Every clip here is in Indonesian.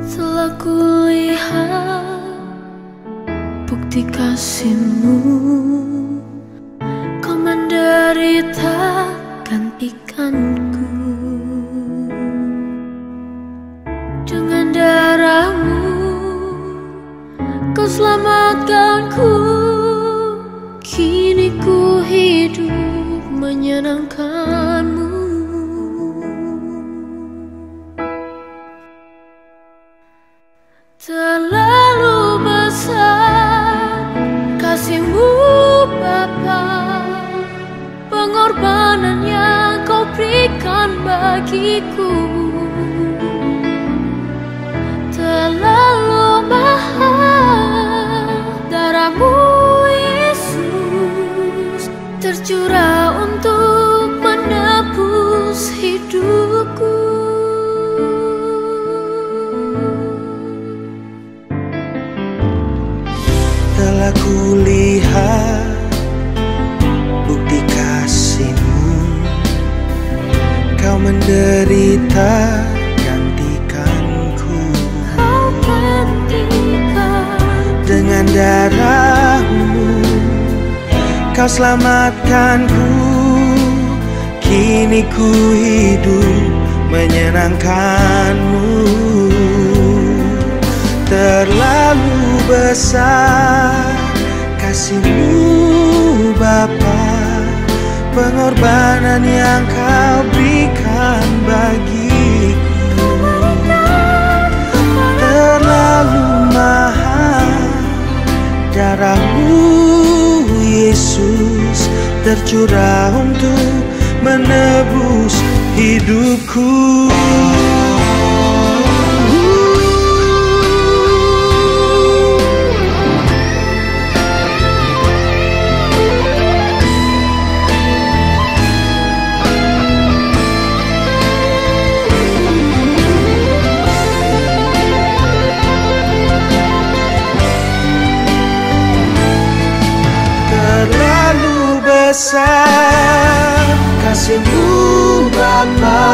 Telah kulihat bukti kasih-Mu, Kau menderita gantikanku. Dengan darah-Mu Kau selamatkanku. Kini ku hidup menyenangkan-Mu. Terlalu besar kasih-Mu Bapa, pengorbanan yang Kau berikan bagiku. Terlalu mahal darah-Mu Yesus, tercurah untuk menebus hidupku. Telah kulihat bukti kasih-Mu, Kau menderita gantikanku. Kau gantikan Dengan darah-Mu Kau selamatkanku. Kini ku hidup menyenangkan-Mu. Terlalu besar kasih-Mu Bapa, pengorbanan yang Kau berikan bagiku. Terlalu mahal darah-Mu Yesus, tercurah untuk menebus hidupku. Besar kasih-Mu Bapa,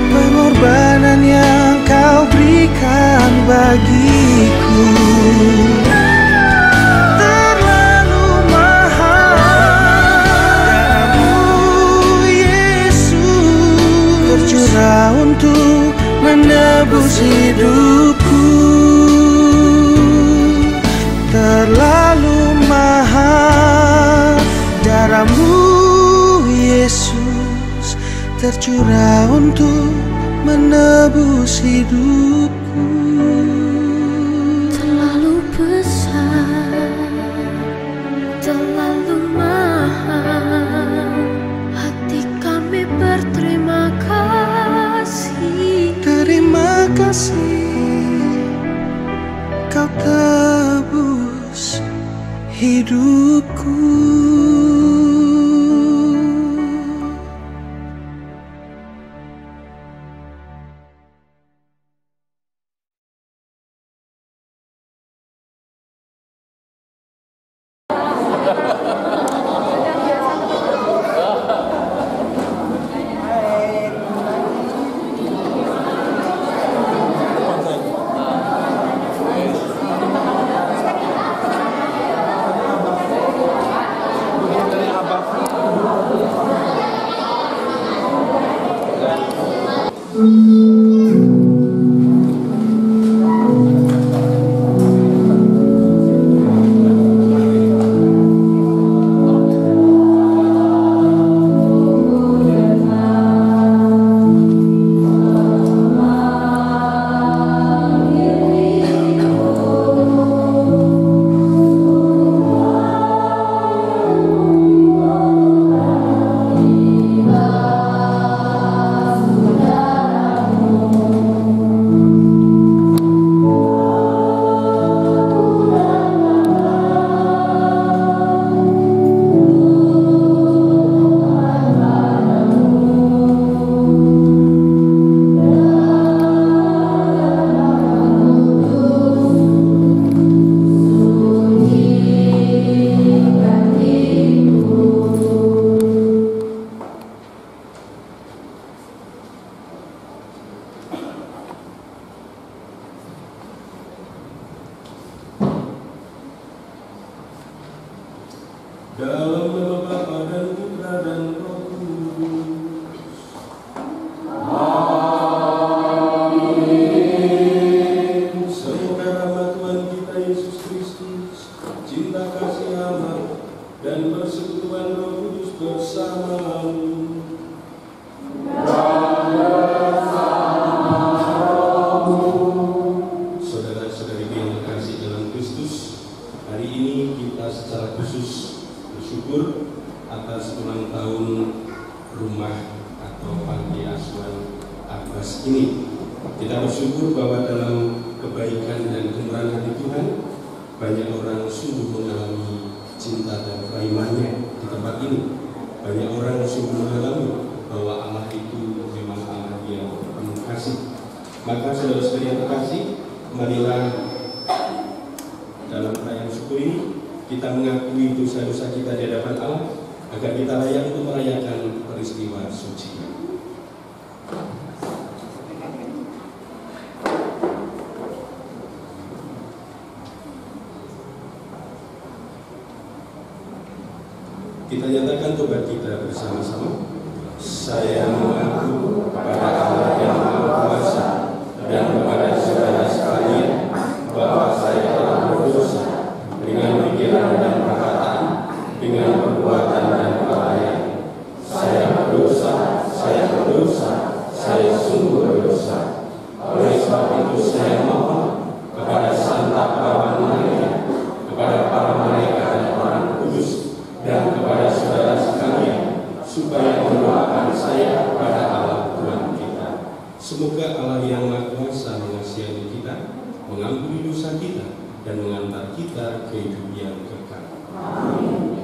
pengorbanan yang Kau berikan bagiku. Terlalu mahal darah-Mu Yesus, tercurah untuk menebus hidupku. Terlalu mahal darah-Mu Yesus, tercurah untuk menebus hidupku. terlalu besar, terlalu mahal. Hati kami berterima kasih. Terima kasih Kau tebus hidupku. Dalam nama Bapa dan Putra dan Roh Kudus. Amin. Semoga rahmat Tuhan kita Yesus Kristus, cinta kasih Allah, dan persekutuan Roh Kudus bersamamu. Saudara-saudari yang terkasih dalam Kristus, hari ini kita secara khusus bersyukur atas ulang tahun rumah atau panti asuhan Abbas ini. Kita bersyukur bahwa dalam kebaikan dan kemurahan hati Tuhan, banyak orang sungguh mengalami cinta dan kerahimannya di tempat ini. Banyak orang sungguh mengalami bahwa Allah itu memang Allah yang penuh kasih. Maka saudara-saudari yang terkasih, marilah dalam perayaan syukur ini kita mengakui dosa-dosa kita di hadapan Allah agar kita layak untuk merayakan peristiwa suci. Kita nyatakan tobat kita bersama-sama. Saya mengaku kepada Allah yang Maha Kuasa dan kepada saudara sekalian bahwa saya telah berdosa dengan pikiran dan perkataan, dengan perbuatan dan kelalaian. Saya berdosa, saya sungguh berdosa. Oleh sebab itu saya mohon kepada Santa Bapa Maria, kepada para malaikat dan orang kudus, dan kepada saudara sekalian, supaya mendoakan saya kepada Allah Tuhan kita. Semoga Allah yang Maha Kuasa mengasihani kita, mengampuni dosa kita, dan mengantar kita ke hidup yang kekal. Amin.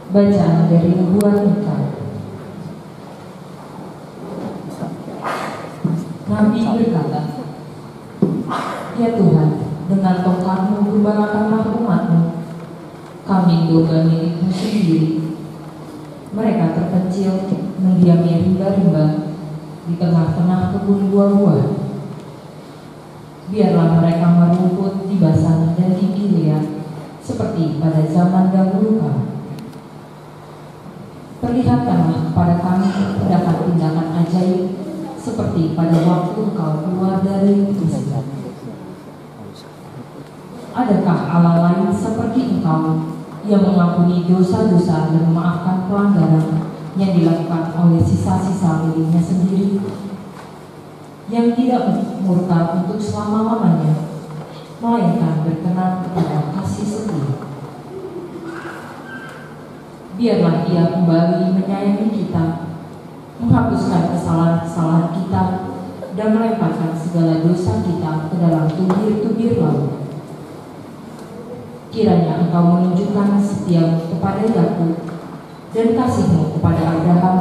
Bacaan dari Nubuat Mika. Nabi berkata, "Ya Tuhan, dengan tongkatmu gembalakanlah umatmu kambing domba milikmu sendiri. Mereka terpencil mendiami rimba-rimba di tengah-tengah kebun buah-buah. Biarlah mereka merumput di Basan dan di Gilead seperti pada zaman dahulu kala. Perlihatkanlah kepada kami tindakan ajaib seperti pada waktu engkau keluar dari Mesir. Adakah Allah lain seperti engkau yang mengampuni dosa-dosa dan memaafkan pelanggaran yang dilakukan oleh sisa-sisa miliknya sendiri, yang tidak murka untuk selama-lamanya, melainkan berkenan kepada kasih setia? Biarlah Ia kembali menyayangi kita, menghapuskan kesalahan-kesalahan kita, dan melemparkan segala dosa kita ke dalam tubir-tubir laut. Kiranya Engkau menunjukkan setia kepada Yakub dan kasih-Mu kepada Abraham,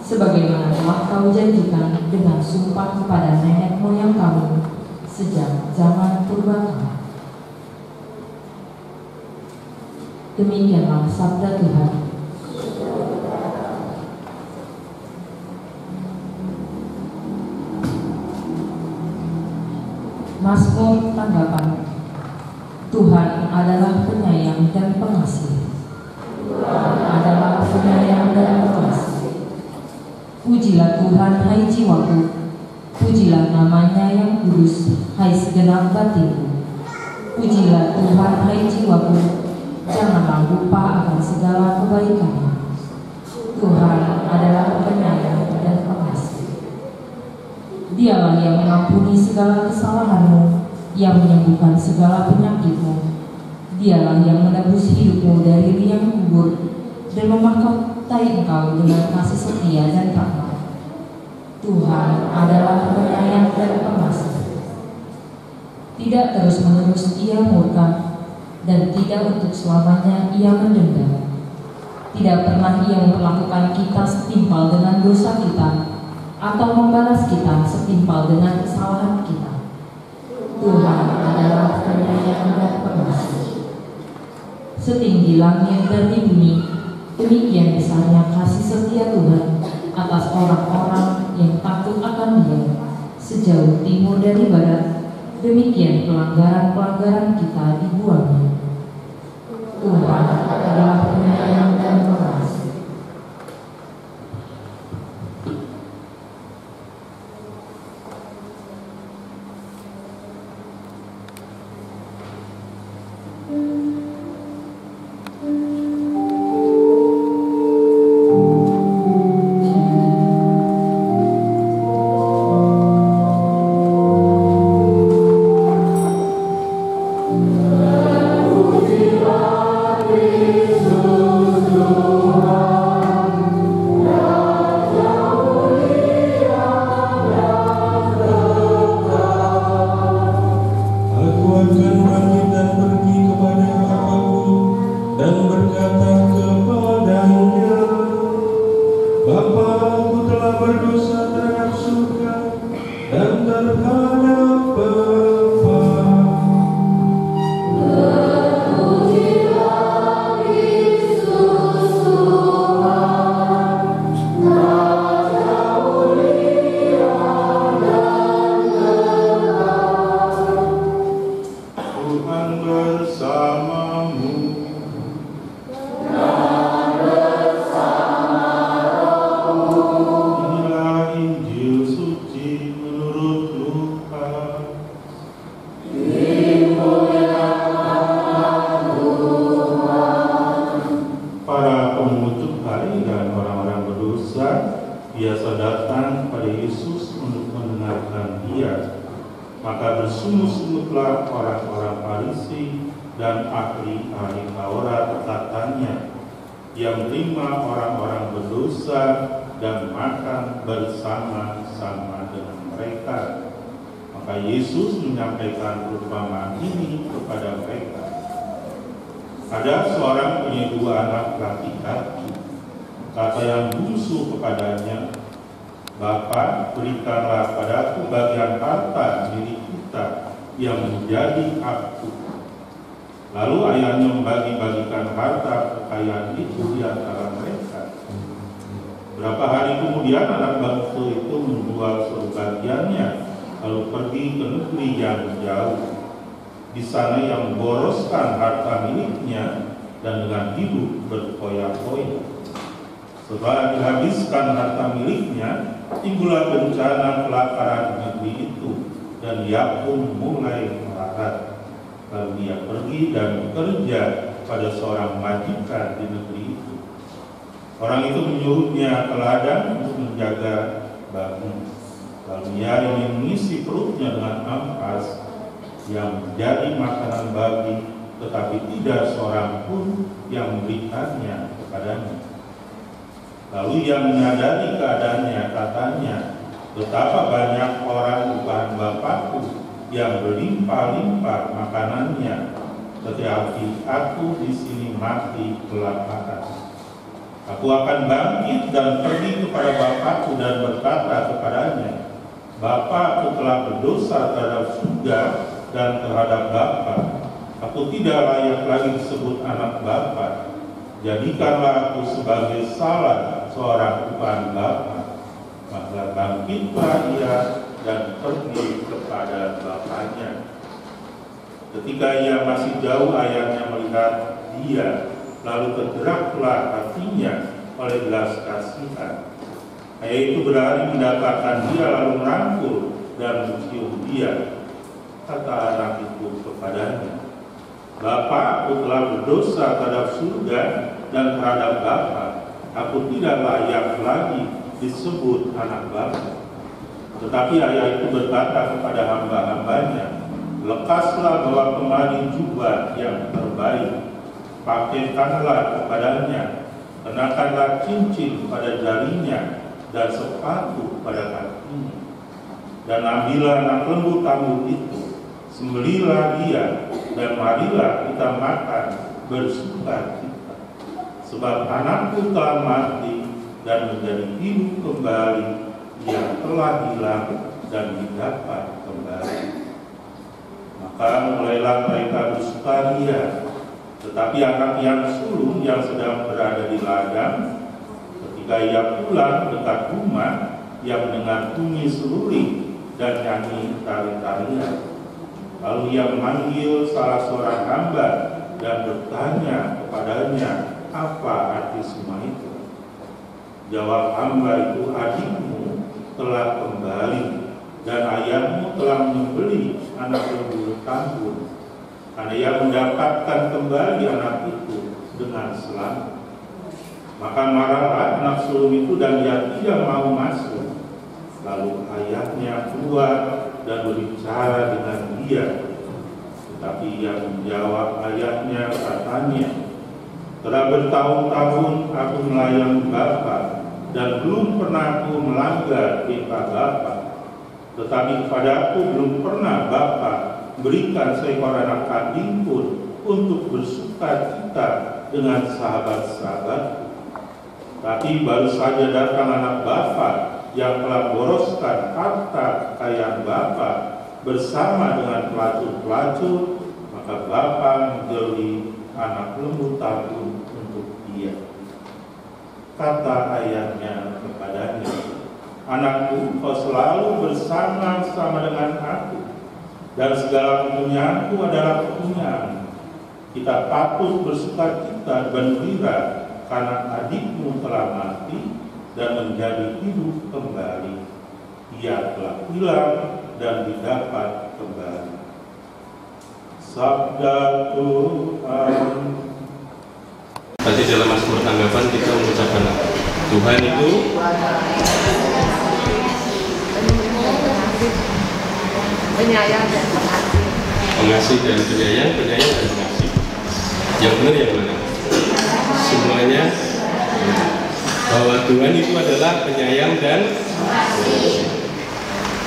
sebagaimana telah Kau janjikan dengan sumpah kepada nenek moyang kami sejak zaman purbakala. Demikianlah sabda Tuhan. Mazmur tanggapan. Tuhan adalah penyayang dan pengasih. Tuhan adalah penyayang dan pengasih. Pujilah Tuhan, hai jiwaku. Pujilah namanya yang kudus, hai segenap batinku. Pujilah Tuhan, hai jiwaku. Janganlah lupa akan segala kebaikannya. Tuhan adalah penyayang dan pengasih. Dialah yang mengampuni segala kesalahanmu, yang menyembuhkan segala penyakitmu. Dialah yang menebus hidupmu dari liang kubur dan memahkotai engkau dengan kasih setia dan rahmat. Tuhan adalah penyayang dan pengasih. Tidak terus-menerus Ia murka, dan tidak untuk selamanya Ia mendendam. Tidak pernah Ia memperlakukan kita setimpal dengan dosa kita, atau membalas kita setimpal dengan kesalahan kita. Tuhan adalah penyayang dan pengasih. Setinggi langit dan di bumi, demikian besarnya kasih setia Tuhan atas orang-orang yang takut akan Dia. Sejauh timur dari barat, demikian pelanggaran-pelanggaran kita dibuangnya. Tuhan adalah penyayang dan pengasih. Lalu ayahnya membagi-bagikan harta kekayaan itu di antara mereka. Berapa hari kemudian anak bangsa itu menjual sebagiannya, lalu pergi ke negeri yang jauh. Di sana ia memboroskan harta miliknya dan dengan hidup berfoya-foya. Setelah dihabiskan harta miliknya, timbullah bencana kelaparan di negeri itu, dan ia pun mulai melarat. Lalu dia pergi dan bekerja pada seorang majikan di negeri itu. Orang itu menyuruhnya ke ladang untuk menjaga babi. Lalu ia ingin mengisi perutnya dengan ampas yang menjadi makanan babi, tetapi tidak seorang pun yang memberikannya kepadanya. Lalu ia menyadari keadaannya, katanya, betapa banyak orang bukan Bapakku yang berlimpah-limpah makanannya, tetapi aku di sini mati kelaparan. Aku akan bangkit dan pergi kepada Bapakku dan berkata kepadanya, Bapa, aku telah berdosa terhadap surga dan terhadap Bapa. Aku tidak layak lagi disebut anak Bapa. Jadikanlah aku sebagai salah seorang bukan Bapa. Maka bangkitlah ia dan pergi kepada bapaknya. Ketika ia masih jauh, ayahnya melihat dia, lalu tergeraklah hatinya oleh belas kasihan. Ayah itu berlari mendapatkan dia, lalu merangkul dan mencium dia. Kata anak itu kepadanya, Bapa, aku telah berdosa terhadap surga dan terhadap Bapa. Aku tidak layak lagi disebut anak Bapa. Tetapi ayah itu berkata kepada hamba-hambanya, lekaslah bawa kemari jubah yang terbaik, pakaikanlah kepadanya, kenakanlah cincin pada jarinya dan sepatu pada kakinya. Dan ambillah anak lembu tambur itu, sembelihlah dia, dan marilah kita makan bersukacita. Sebab anakku telah mati dan menjadi hidup kembali, yang telah hilang dan didapat kembali. Maka mulailah mereka bersukaria. Tetapi anak yang sulung yang sedang berada di ladang, ketika ia pulang dekat rumah, ia mendengar bunyi seruling dan nyanyi tari-tarian. Lalu ia memanggil salah seorang hamba dan bertanya kepadanya, apa arti semua itu? Jawab hamba itu, adikmu telah kembali dan ayahmu telah menyembelih anak lembu tambur, karena ia mendapatkan kembali anak itu dengan selamat. Maka marahlah anak sulung itu dan ia tidak mau masuk. Lalu ayahnya keluar dan berbicara dengan dia. Tetapi ia menjawab ayahnya, katanya, telah bertahun-tahun aku melayani Bapa dan belum pernah aku melanggar perintah Bapa. Tetapi kepadaku belum pernah Bapa berikan seekor anak kambing pun untuk bersukacita dengan sahabat-sahabatku. Tapi baru saja datang anak Bapa yang telah boroskan harta kekayaan Bapa bersama dengan pelacur-pelacur, maka Bapa menjadi anak lembu tambur untuk dia. Kata ayahnya kepadanya, anakku, kau selalu bersama-sama dengan aku, dan segala kepunyaanku adalah kepunyaanmu. Kita patut bersukacita dan gembira karena adikmu telah mati dan menjadi hidup kembali. Ia telah hilang dan didapat kembali. Sabda Tuhan. Tadi dalam Mazmur tanggapan kita mengucapkan Tuhan itu penyayang dan pengasih. Pengasih dan penyayang, penyayang dan pengasih. Yang benar yang mana? Semuanya bahwa Tuhan itu adalah penyayang dan pengasih.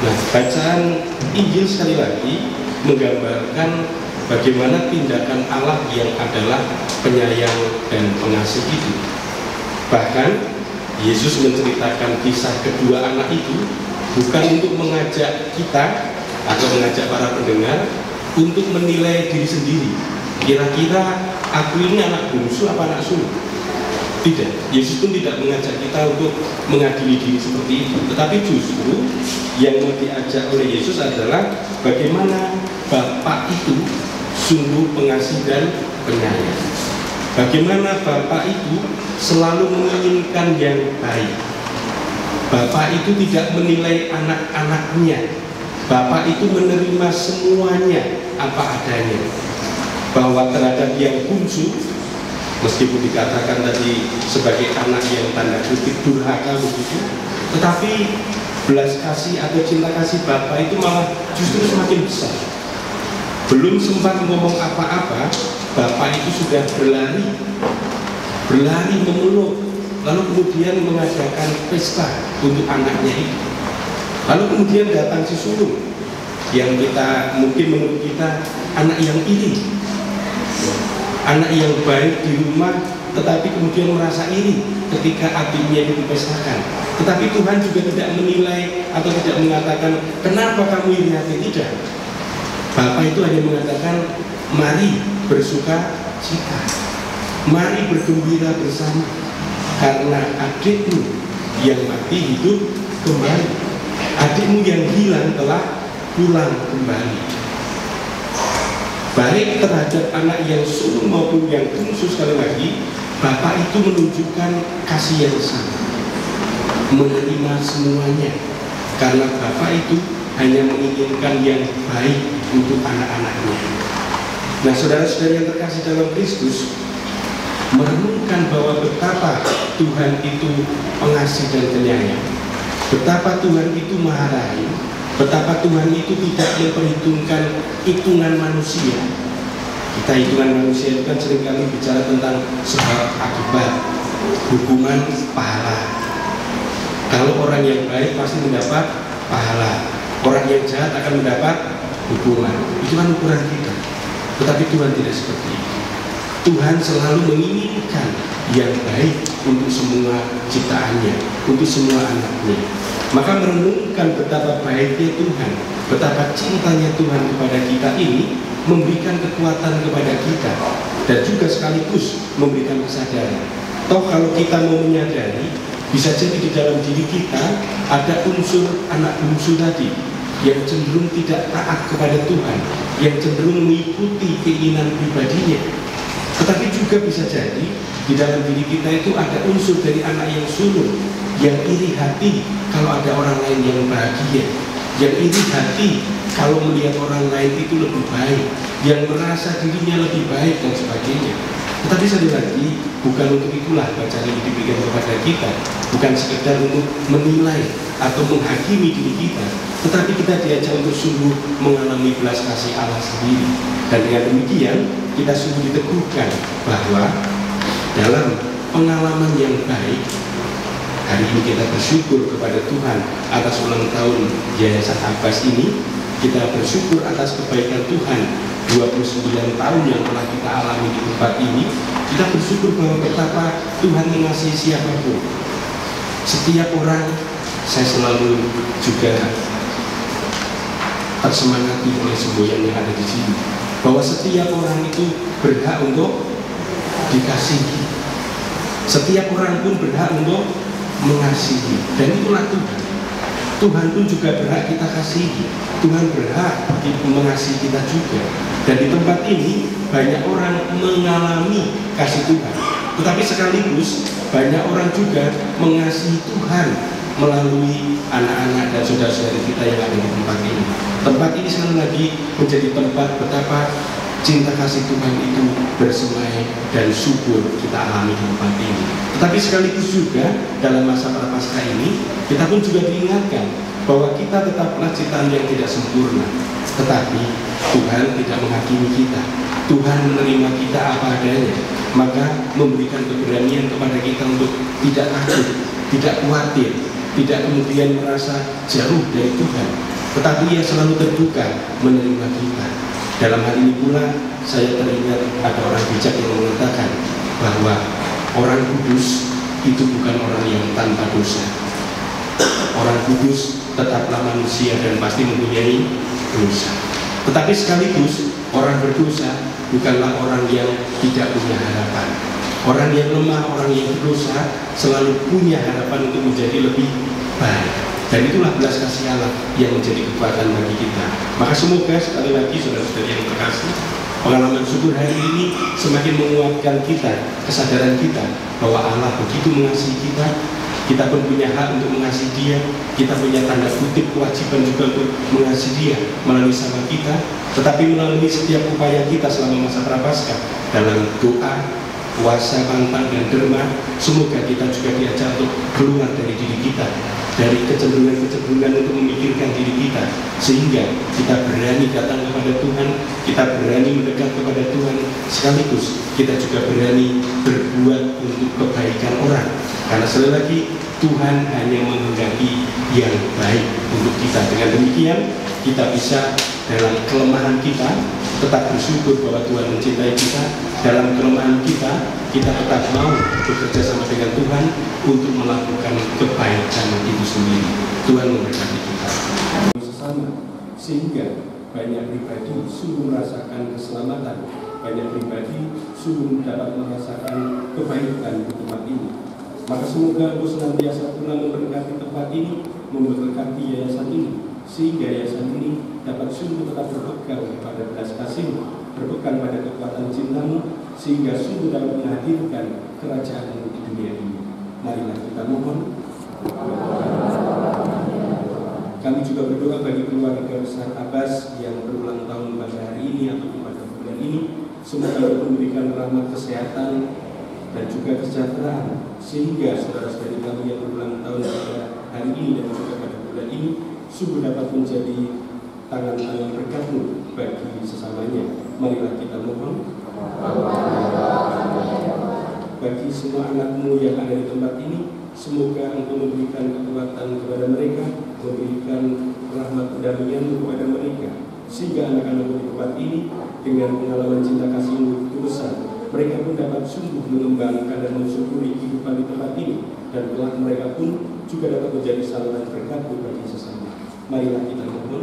Nah, bacaan Injil sekali lagi menggambarkan bagaimana tindakan Allah yang adalah penyayang dan pengasih itu. Bahkan Yesus menceritakan kisah kedua anak itu bukan untuk mengajak kita atau mengajak para pendengar untuk menilai diri sendiri, Kira-kira aku ini anak bungsu apa anak sulung? Tidak, Yesus pun tidak mengajak kita untuk mengadili diri seperti itu. Tetapi justru yang mau diajak oleh Yesus adalah bagaimana Bapa itu sungguh pengasih dan penyayang. Bagaimana Bapa itu selalu menginginkan yang baik. Bapa itu tidak menilai anak-anaknya. Bapa itu menerima semuanya apa adanya. Bahwa terhadap yang bungsu, meskipun dikatakan tadi sebagai anak yang tanda kutip durhaka begitu, tetapi belas kasih atau cinta kasih Bapa itu malah justru semakin besar. Belum sempat ngomong apa-apa, Bapa itu sudah berlari memeluk, lalu kemudian mengadakan pesta untuk anaknya itu. Lalu kemudian datang si sulung yang kita mungkin menurut kita anak yang iri, anak yang baik di rumah, tetapi kemudian merasa iri ketika adiknya itu dipestakan. Tetapi Tuhan juga tidak menilai atau tidak mengatakan kenapa kamu iri hati, tidak. Bapa itu hanya mengatakan mari bersuka cita, mari bergembira bersama, karena adikmu yang mati hidup kembali, adikmu yang hilang telah pulang kembali. Baik terhadap anak yang sulung maupun yang bungsu, sekali lagi Bapa itu menunjukkan kasih yang sama, menerima semuanya, karena Bapa itu hanya menginginkan yang baik untuk anak-anaknya. Nah, saudara-saudara yang terkasih dalam Kristus, merenungkan bahwa betapa Tuhan itu pengasih dan penyayang, betapa Tuhan itu maha rahim, betapa Tuhan itu tidak memperhitungkan hitungan manusia. Kita hitungan manusia itu kan seringkali bicara tentang sebab akibat, hukuman, pahala. Kalau orang yang baik pasti mendapat pahala, orang yang jahat akan mendapat hukuman. Itu kan ukuran kita. Tetapi Tuhan tidak seperti itu. Tuhan selalu menginginkan yang baik untuk semua ciptaannya, untuk semua anaknya. Maka merenungkan betapa baiknya Tuhan, betapa cintanya Tuhan kepada kita ini memberikan kekuatan kepada kita, dan juga sekaligus memberikan kesadaran. Toh kalau kita mau menyadari, bisa jadi di dalam diri kita ada unsur anak bungsu tadi yang cenderung tidak taat kepada Tuhan, yang cenderung mengikuti keinginan pribadinya. Tetapi juga bisa jadi di dalam diri kita itu ada unsur dari anak yang sulung, yang iri hati kalau ada orang lain yang bahagia, yang iri hati kalau melihat orang lain itu lebih baik, yang merasa dirinya lebih baik dan sebagainya. Tetapi sekali lagi, bukan untuk itulah bacaan ini diberikan kepada kita, bukan sekedar untuk menilai atau menghakimi diri kita, tetapi kita diajak untuk sungguh mengalami belas kasih Allah sendiri. Dan dengan demikian kita sungguh diteguhkan bahwa dalam pengalaman yang baik, hari ini kita bersyukur kepada Tuhan atas ulang tahun Yayasan Abbas ini. Kita bersyukur atas kebaikan Tuhan 29 tahun yang telah kita alami di tempat ini. Kita bersyukur bahwa betapa Tuhan mengasihi siapapun. Setiap orang, saya selalu juga tersemangati oleh semboyan yang ada di sini, bahwa setiap orang itu berhak untuk dikasihi. Setiap orang pun berhak untuk mengasihi, dan itulah Tuhan. Tuhan pun juga berhak kita kasihi. Tuhan berhak mengasihi kita juga. Dan di tempat ini banyak orang mengalami kasih Tuhan, tetapi sekaligus banyak orang juga mengasihi Tuhan melalui anak-anak dan saudara-saudara kita yang ada di tempat ini. Tempat ini sekali lagi menjadi tempat betapa cinta kasih Tuhan itu bersemai dan subur kita alami di tempat ini. Tetapi sekaligus juga dalam masa prapaskah ini kita pun juga diingatkan bahwa kita tetaplah ciptaan yang tidak sempurna, tetapi Tuhan tidak menghakimi kita. Tuhan menerima kita apa adanya, maka memberikan keberanian kepada kita untuk tidak takut, tidak khawatir, tidak kemudian merasa jauh dari Tuhan, tetapi Ia selalu terbuka menerima kita. Dalam hal ini pula saya teringat ada orang bijak yang mengatakan bahwa orang kudus itu bukan orang yang tanpa dosa. Orang kudus tetaplah manusia dan pasti mempunyai dosa. Tetapi sekaligus Orang berdosa bukanlah orang yang tidak punya harapan. Orang yang lemah, orang yang berdosa selalu punya harapan untuk menjadi lebih baik. Dan itulah belas kasih Allah yang menjadi kekuatan bagi kita. Maka semoga sekali lagi saudara-saudari yang terkasih, pengalaman syukur hari ini semakin menguatkan kita, kesadaran kita bahwa Allah begitu mengasihi kita. Kita pun punya hak untuk mengasihi Dia. Kita punya tanda kutip kewajiban juga untuk mengasihi Dia melalui sama kita, tetapi melalui setiap upaya kita selama masa Prapaskah dalam doa, puasa, pantang, dan derma. Semoga kita juga diajak untuk keluar dari diri kita, dari kecenderungan-kecenderungan untuk memikirkan diri kita, sehingga kita berani datang kepada Tuhan, kita berani mendekat kepada Tuhan, sekaligus kita juga berani berbuat untuk kebaikan orang. Karena sekali lagi, Tuhan hanya menghendaki yang baik untuk kita. Dengan demikian, kita bisa dalam kelemahan kita tetap bersyukur bahwa Tuhan mencintai kita. Dalam kelemahan kita, kita tetap mau bekerja sama dengan Tuhan untuk melakukan kebaikan itu sendiri. Tuhan memberkati kita sesama, sehingga banyak pribadi sungguh merasakan keselamatan, banyak pribadi sungguh dapat merasakan kebaikan di tempat ini. Maka semoga Engkau senantiasa pula memberkati tempat ini, memberkati yayasan ini, sehingga yayasan ini dapat sungguh tetap berpegang pada belas kasih-Mu, berpegang pada kekuatan cinta-Mu, sehingga sungguh dapat menghadirkan kerajaan-Mu di dunia ini. Marilah kita mohon. Kami juga berdoa bagi keluarga besar Abbas yang berulang tahun pada hari ini atau pada bulan ini. Semoga Allah memberikan rahmat kesehatan dan juga kesejahteraan, sehingga saudara-saudari kami yang berulang tahun pada hari ini dan juga pada bulan ini sungguh dapat menjadi tangan-tangan berkat-Mu bagi sesamanya. Marilah kita mohon. Bagi semua anak-Mu yang ada di tempat ini, semoga Engkau memberikan kekuatan kepada mereka, memberikan rahmat kedamaian-Mu kepada mereka, sehingga anak-anak-Mu di tempat ini dengan pengalaman cinta kasih-Mu itu besar, mereka pun dapat sungguh mengembangkan dan mensyukuri kehidupan di tempat ini, dan kelak mereka pun juga dapat menjadi saluran berkat-Mu bagi sesama. Marilah kita mohon.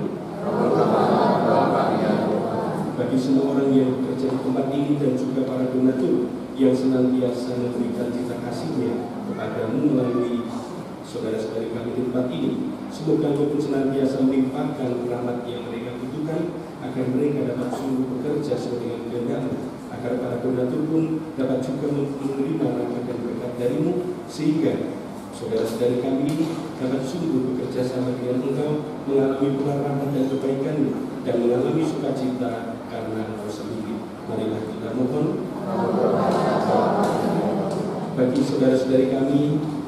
Bagi semua orang yang bekerja di tempat ini dan juga para donatur yang senantiasa memberikan cinta kasih-Nya kepada-Mu melalui saudara-saudari kami di tempat ini, semoga Engkau pun senantiasa melimpahkan rahmat yang mereka butuhkan, agar mereka dapat sungguh bekerja sesuai dengan kehendak-Mu, agar para donatur pun dapat juga menerima rahmat dan berkat dari-Mu, sehingga saudara-saudari kami ini dapat sungguh bekerja sama dengan Engkau, mengalami pula rahmat dan kebaikan-Mu, dan mengalami sukacita karena Engkau sendiri. Marilah kita mohon. Bagi saudara-saudari kami,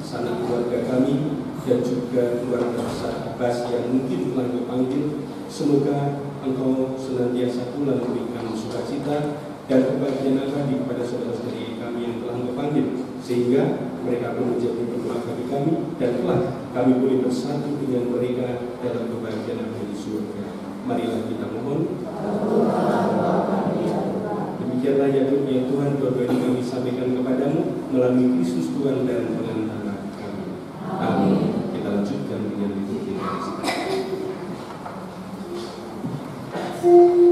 sanak keluarga kami, dan juga keluarga besar Abbas yang mungkin telah Engkau panggil, semoga Engkau senantiasa pula memberikan sukacita dan kebahagiaan abadi kepada saudara-saudari kami yang telah Engkau panggil, sehingga mereka pun menjadi berdoa bagi kami, dan telah kami boleh bersatu dengan mereka dalam kebahagiaan abadi di surga. Marilah kita mohon. Demikianlah ya Tuhan, doa-doa ini kami sampaikan kepadamu melalui Kristus Tuhan dan pengantara kami. Amin. Kita lanjutkan dengan liturgi Eucharistia. Oh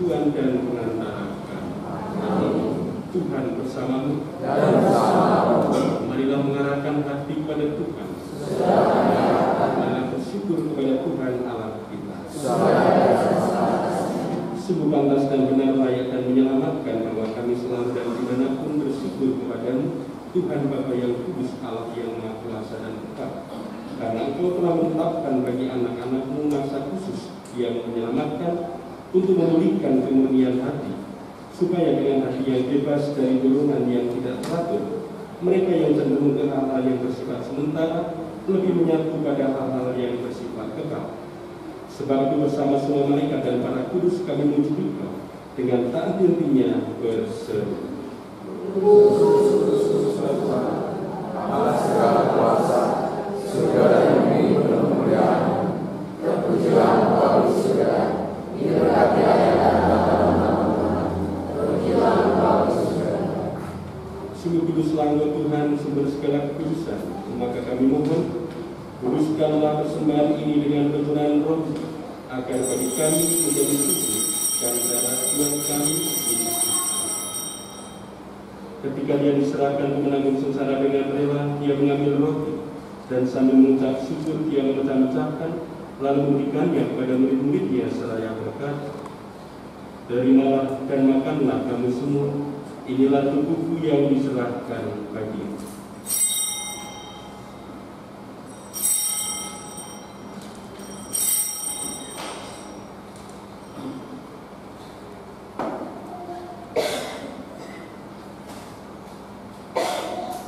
persekutuan dan pengantara kami. Tuhan bersamamu. Marilah mengarahkan hati kepada Tuhan. Marilah bersyukur kepada Tuhan Allah kita. Sungguh pantas dan benar, layak dan menyelamatkan bahwa kami selalu dan dimanapun bersyukur kepadamu, Tuhan Bapa yang kudus, Allah yang Maha Kuasa dan Tetap. Karena Engkau telah menetapkan bagi anak-anak-Mu masa khusus yang menyelamatkan untuk memulihkan kemurnian hati, supaya dengan hati yang bebas dari dorongan yang tidak teratur, mereka yang cenderung ke hal-hal yang bersifat sementara lebih menyatu pada hal-hal yang bersifat kekal. Sebab itu bersama semua malaikat dan para kudus kami memuji Engkau dengan tak henti-hentinya berseru. Allah segala kuasa, surga dan bumi berkemuliaan. Terpujilah Engkau di surga, diberkati ayat dan Tuhan. Terpujilah Engkau di surga. Sungguh kuduslah Engkau Tuhan, sumber segala kekudusan. Maka kami mohon, kuduskanlah persembahan ini dengan pencurahan roh, agar bagi kami menjadi tubuh dan darah Tuhan kami Yesus. Ketika dia diserahkan ke menanggung sengsara dengan rela, dia mengambil roti dan sambil mengucap syukur dia memecah-mecahkan, lalu memberikannya kepada murid-muridnya seraya berkata, "Terimalah dan makanlah kamu semua, inilah tubuhku yang diserahkan bagimu."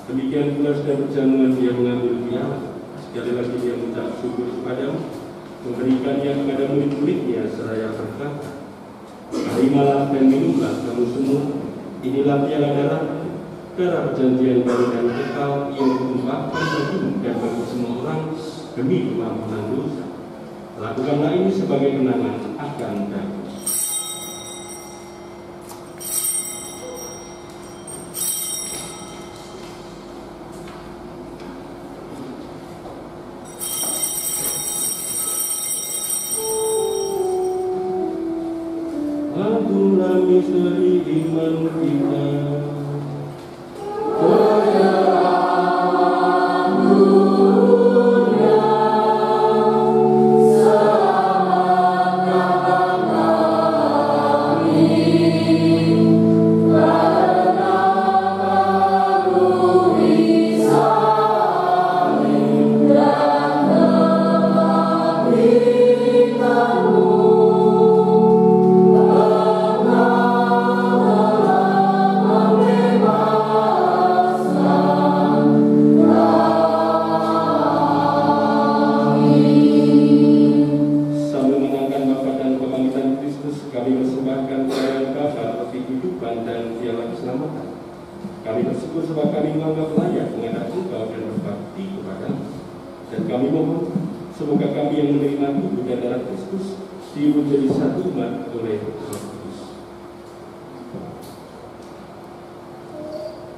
Demikian pula sudah berjamuan dia mengambil piala, sekali lagi dia mengucap syukur kepadamu, memberikannya kepada murid-muridnya seraya berkata, "Terimalah dan minumlah kamu semua, inilah piala darahku, darah perjanjian baru dan kekal yang ditumpahkan bagimu dan bagi semua orang demi pengampunan dosa. Lakukanlah ini sebagai kenangan akan aku." Agunglah misteri iman kita.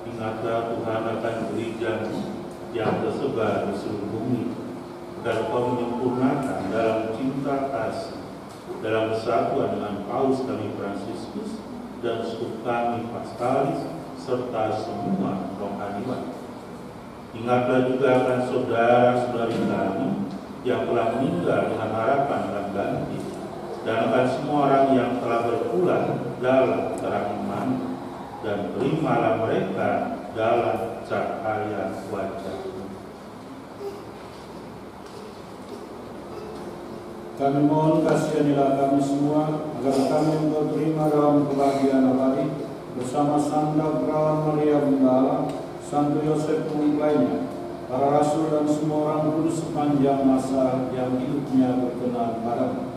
Ingatlah Tuhan akan gereja yang tersebar di seluruh bumi, agar Kau menyempurnakan dalam cinta kasih, dalam persatuan dengan Paus kami Fransiskus dan Uskup kami Paskalis, serta semua rohaniwan. Ingatlah juga akan saudara-saudari kami yang telah meninggal dengan harapan akan ganti, dan akan semua orang yang telah berpulang dalam terang iman, dan terimalah mereka dalam cahaya wajah-Mu. Kami mohon kasihanilah kami semua, agar kami Engkau terima dalam kebahagiaan abadi bersama Santa Perawan Maria Bunda Allah, Santo Yosef pengikutnya, para rasul dan semua orang kudus sepanjang masa yang hidupnya berkenan padamu.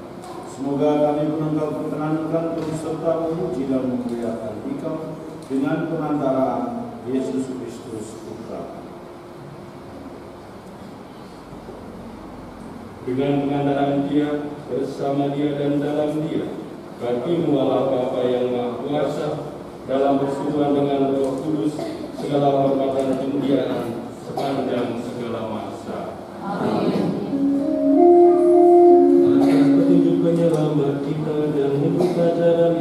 Semoga kami pun Engkau perkenankan untuk serta memuji dan memuliakan Engkau dengan pengantaraan Yesus Kristus Putra. Dengan pengantaraan Dia, bersama Dia dan dalam Dia, bagi-Mu Allah Bapa yang Maha Kuasa, dalam persekutuan dengan Roh Kudus, segala hormat dan kemuliaan sepanjang segala masa. Amin. Atas petunjuk penyelamat kita dan hidup ajaran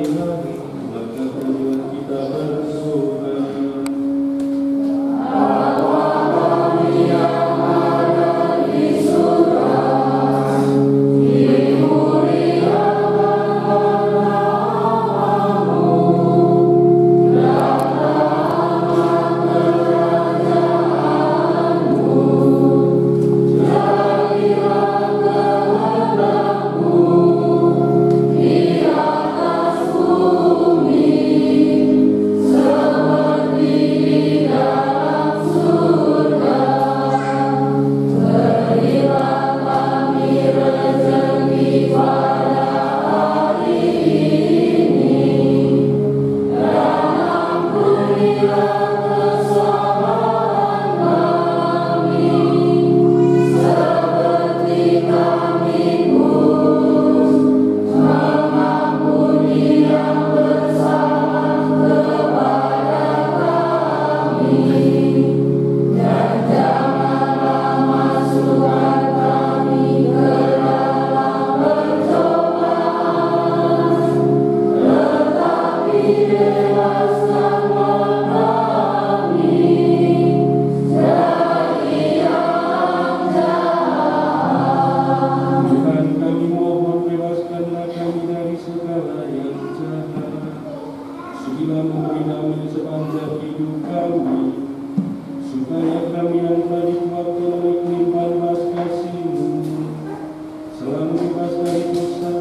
dosa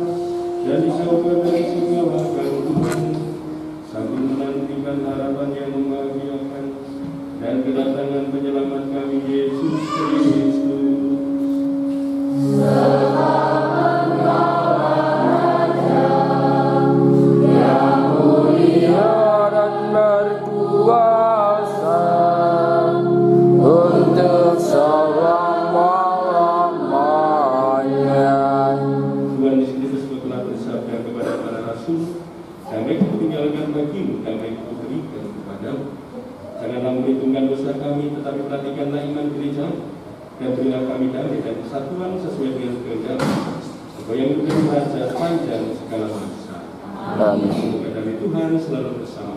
dan diselamatkan dari segala gangguan, sambil menantikan harapan yang membahagiakan dan kedatangan penyelamat kami Yesus Kristus. Janganlah memperhitungkan dosa kami, tetapi perhatikanlah iman gereja dan berilah kami damai dan kesatuan sesuai dengan kehendak Engkau yang memberi raja panjang segala masa. Amin. Semoga damai Tuhan selalu bersama.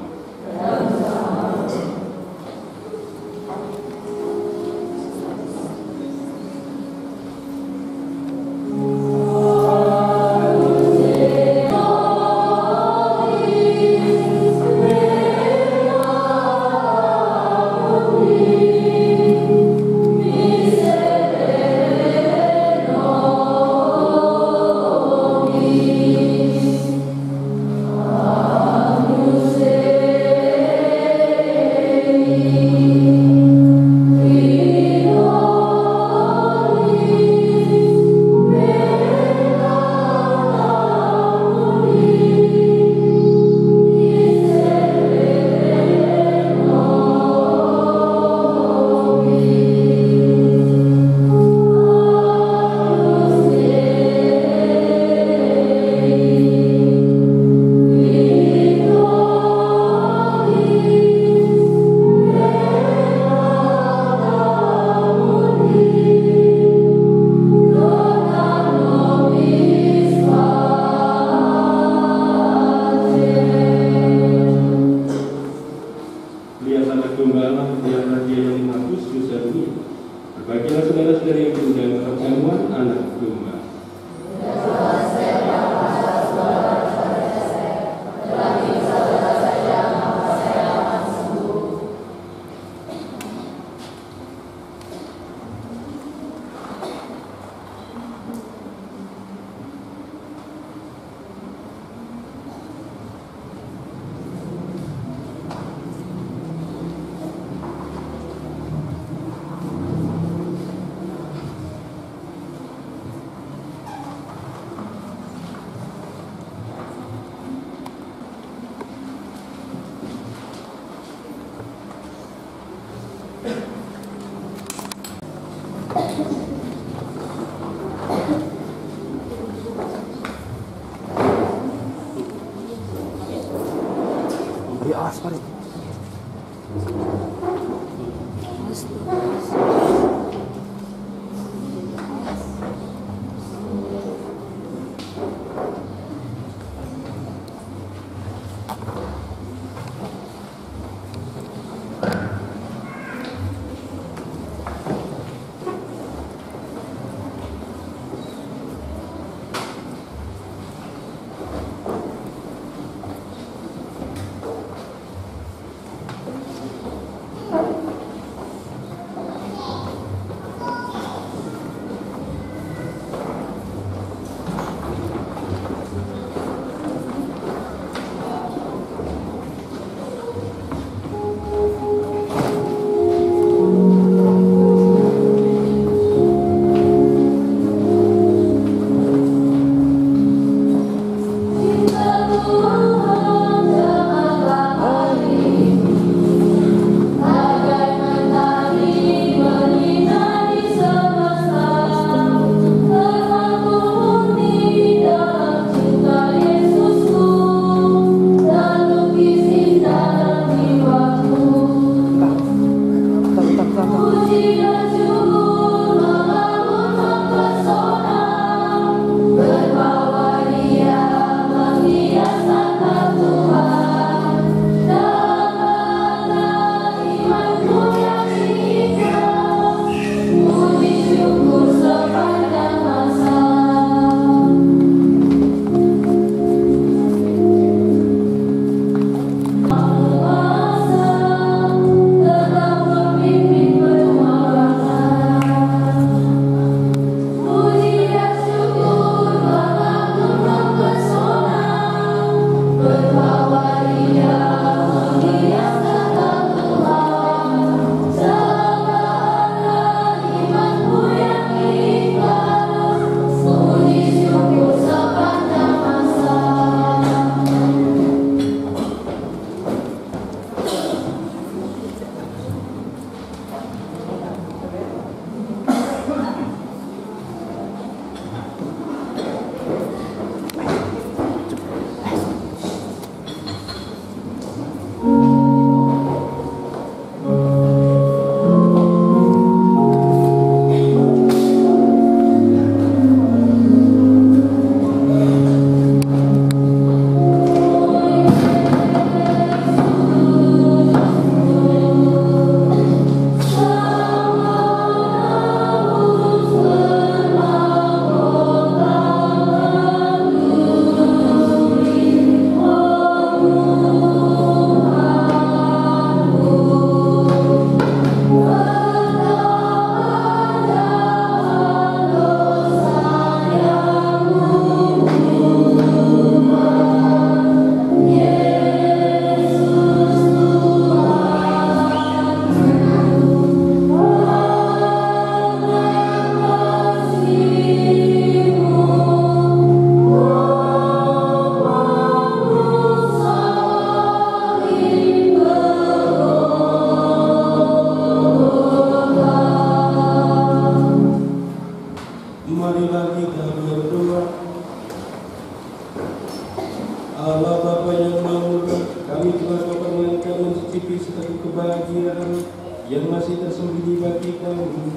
tinggi bagi kami.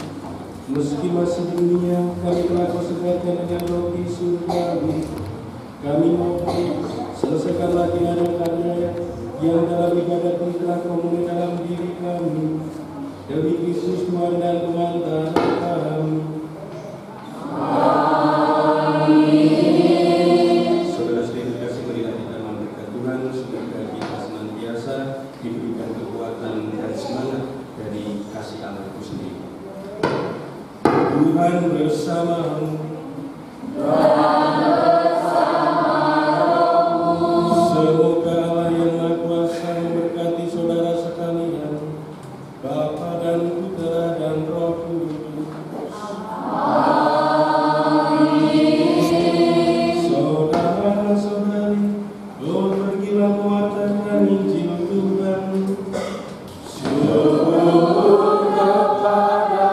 Meski masih di dunia, kami telah Kau segarkan dengan roti surgawi. Kami mohon, selesaikanlah karya-karya yang dalam ibadat ini telah Kau mulai dalam diri kami. Demi Kristus Tuhan dan pengantar kami. Amin. Saudara-saudari kasih, marilah kita memberkat Tuhan semoga kita senantiasa diberikan kekuatan dan semangat dari kasih Allah itu sendiri. Tuhan bersamamu. Semoga Allah yang Maha Kuasa memberkati saudara sekalian, Bapa dan Putra dan Roh Kudus. Saudara-saudari, pergilah mengatakan Injil Tuhan. Syukur kepada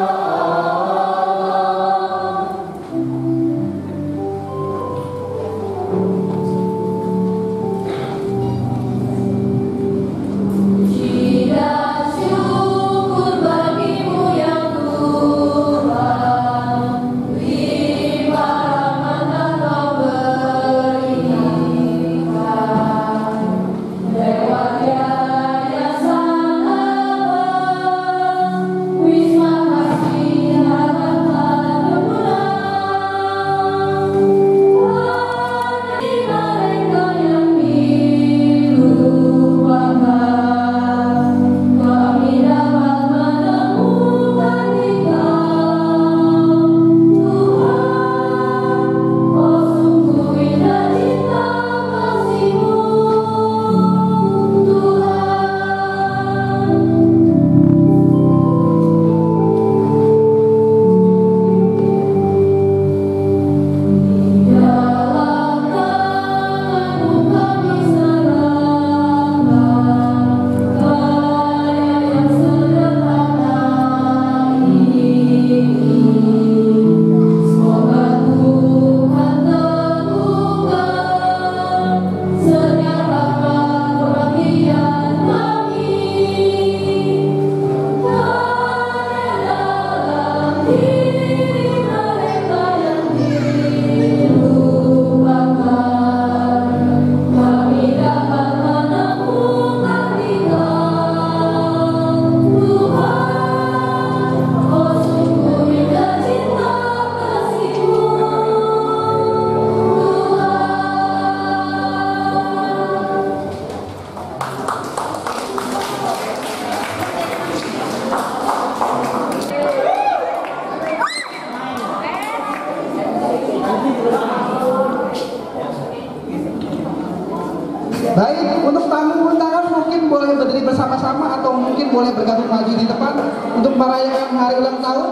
Baik, untuk tamu undangan mungkin boleh berdiri bersama-sama atau mungkin boleh bergabung maju di depan untuk merayakan hari ulang tahun.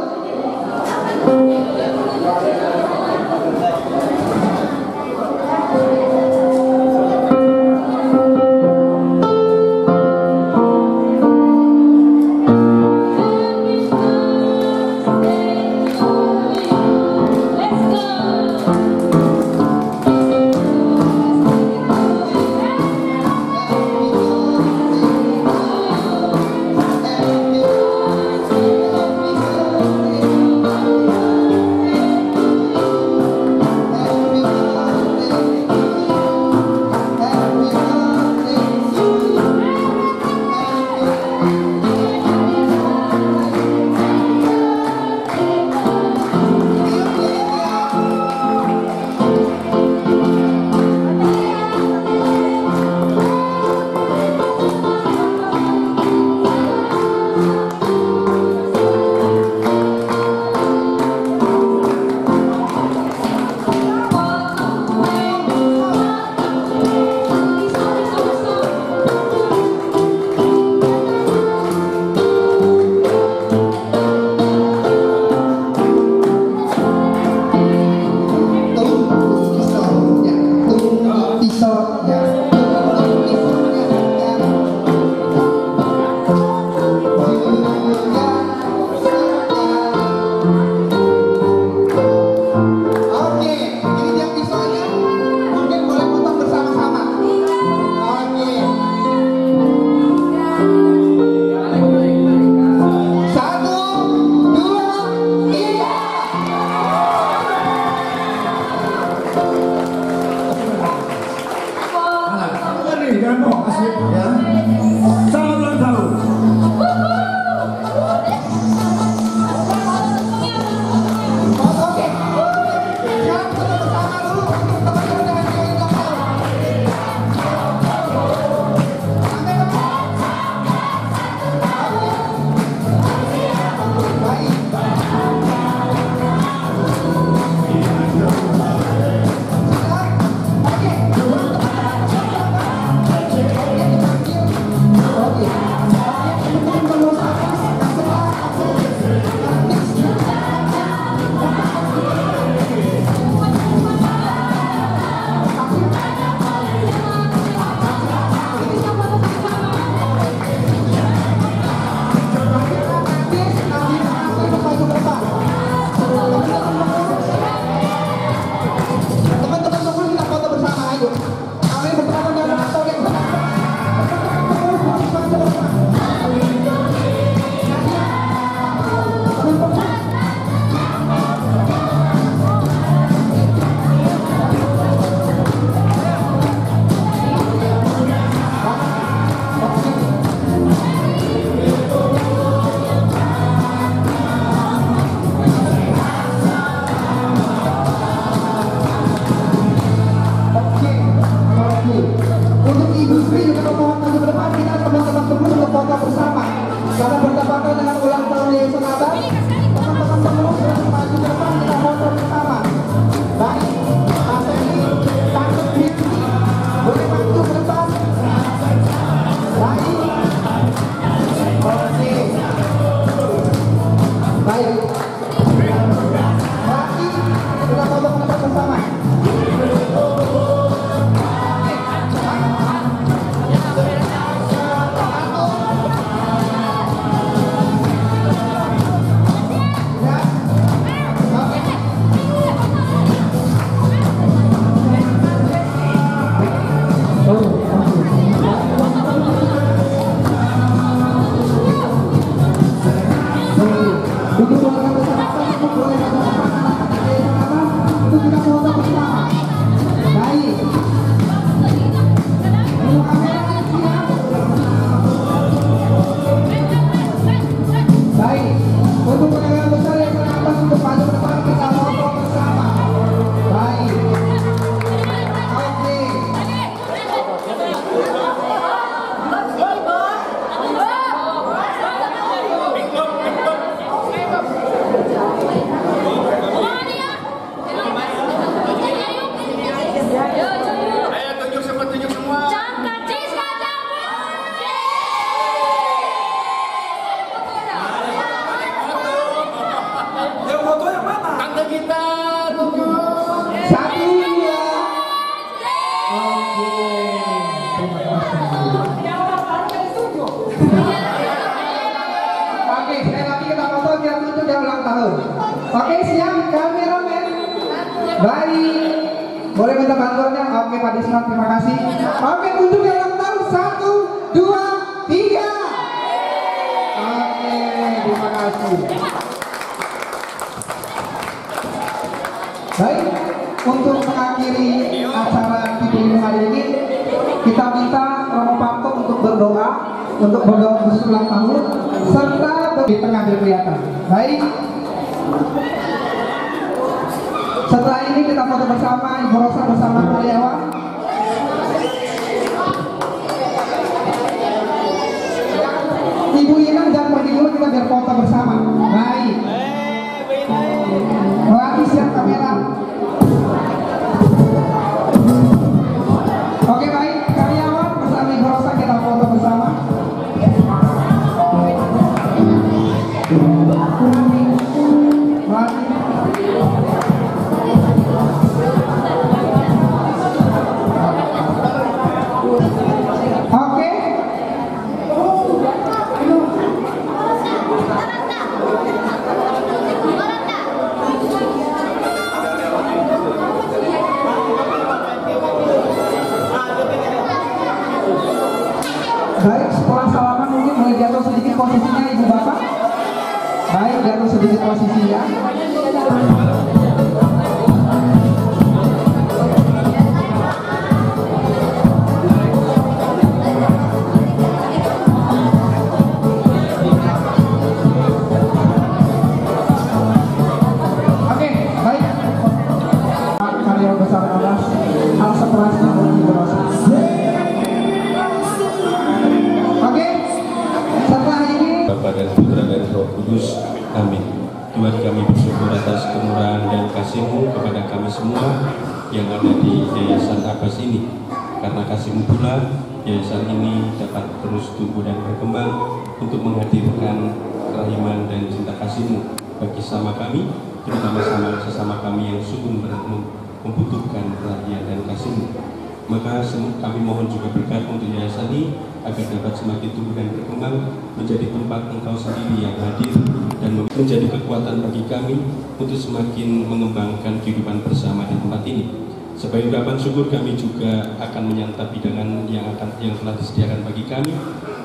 Happy kan? Oh, asik ya. Selamat ulang tahun. Untuk Ibu Sri juga memohon maju ke depan, kita teman-teman semua untuk foto bersama. Karena bertepatan dengan ulang tahun Yayasan Adat, teman-teman semua sudah maju ke depan, kita foto bersama. Baik, Tante ini, Tante Fitri, boleh maju ke depan. Baik, oke. Baik, lagi kita foto ke depan bersama. Oke, siap kameramen. Baik, boleh minta bantuannya? Oke, Pak Disman, terima kasih. Oke, untuk yang ulang tahun 1, 2, 3. Oke, terima kasih. Baik, untuk mengakhiri acara di hari ini, kita minta Romo Pamto untuk berdoa khusus ulang tahun serta di tengah kelihatan. Baik. Setelah ini kita foto bersama Ibu Rosa bersama karyawan. Ibu Inang jangan pergi dulu, kita biar foto bersama. Baik. Lagi siap kamera. Oke, baik, karyawan bersama Ibu Rosa kita foto bersama. Baik, setelah salaman mungkin boleh jatuh sedikit posisinya Ibu Bapak. Baik, jatuh sedikit posisinya. Amin. Tuhan, kami bersyukur atas kemurahan dan kasih-Mu kepada kami semua yang ada di Yayasan Abbas ini. Karena kasih-Mu pula, yayasan ini dapat terus tumbuh dan berkembang untuk menghadirkan kerahiman dan cinta kasih-Mu bagi sama kami, terutama sesama kami yang sungguh membutuhkan perhatian dan kasih-Mu. Maka kami mohon juga berkat untuk yayasan ini agar dapat semakin tumbuh dan berkembang menjadi tempat Engkau sendiri yang hadir dan menjadi kekuatan bagi kami untuk semakin mengembangkan kehidupan bersama di tempat ini. Sebagai ungkapan syukur, kami juga akan menyantap hidangan yang telah disediakan bagi kami.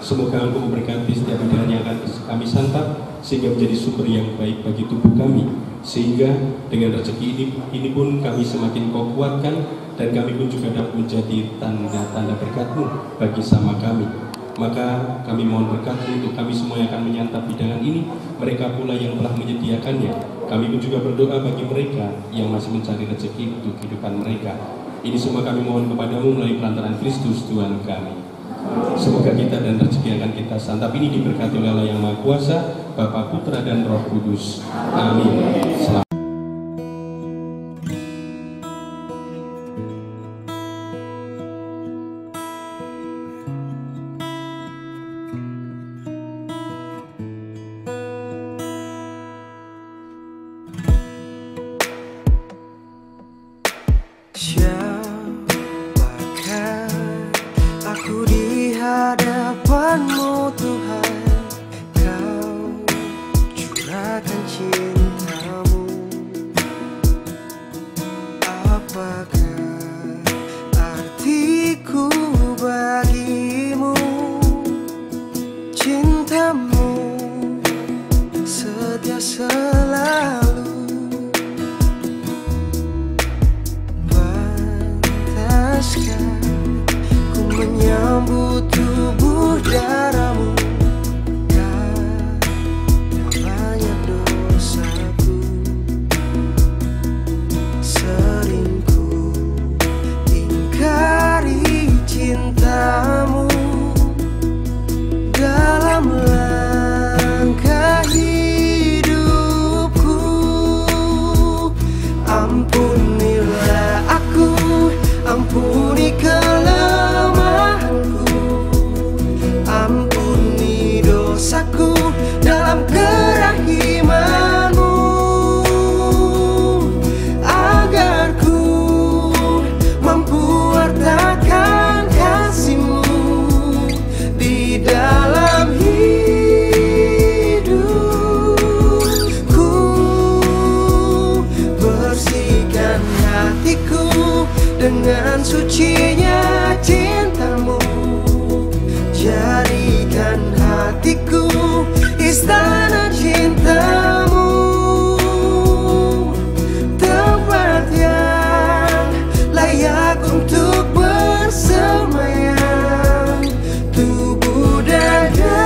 Semoga Engkau memberkati setiap hidangan yang akan kami santap sehingga menjadi sumber yang baik bagi tubuh kami, sehingga dengan rezeki ini pun kami semakin Kau kuatkan dan kami pun juga dapat menjadi tanda-tanda berkat-Mu bagi sama kami. Maka kami mohon berkat-Mu untuk kami semua yang akan menyantap hidangan ini, mereka pula yang telah menyediakannya. Kami pun juga berdoa bagi mereka yang masih mencari rezeki untuk kehidupan mereka. Ini semua kami mohon kepada-Mu melalui perantaraan Kristus Tuhan kami. Semoga kita dan rezeki yang akan kita santap ini diberkati oleh Allah yang Maha Kuasa, Bapa, Putra, dan Roh Kudus. Amin. Selamat. Siapakah aku di hadapan-Mu Tuhan? Kau curahkan cinta-Mu. Apakah artiku bagimu? Cinta-Mu setia selalu. Ku menyambut tubuh darah-Mu, karena banyak dosaku. Sering ku ingkari cinta-Mu dalam langkah hidupku. Ampunilah aku, ampuni kelemahanku, ampuni dosaku dalam kerahiman-Mu, agar ku mampu wartakan kasih-Mu di dalam hidupku. Bersihkan hatiku dengan sucinya cinta-Mu, jadikan hatiku istana cinta-Mu, tempat yang layak untuk bersemayam tubuh dan darah-Mu.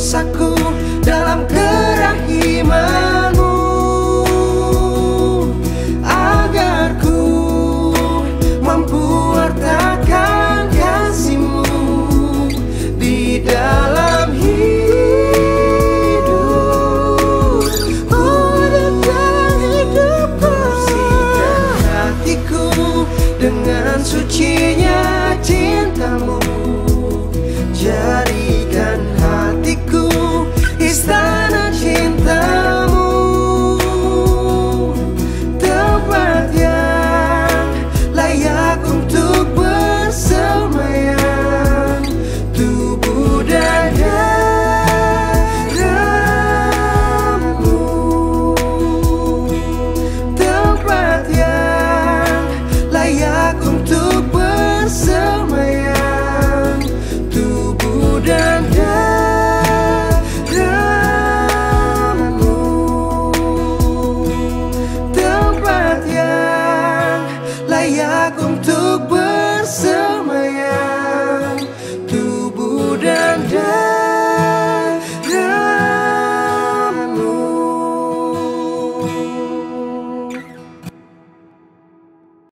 dosaku dalam kerahiman. layak untuk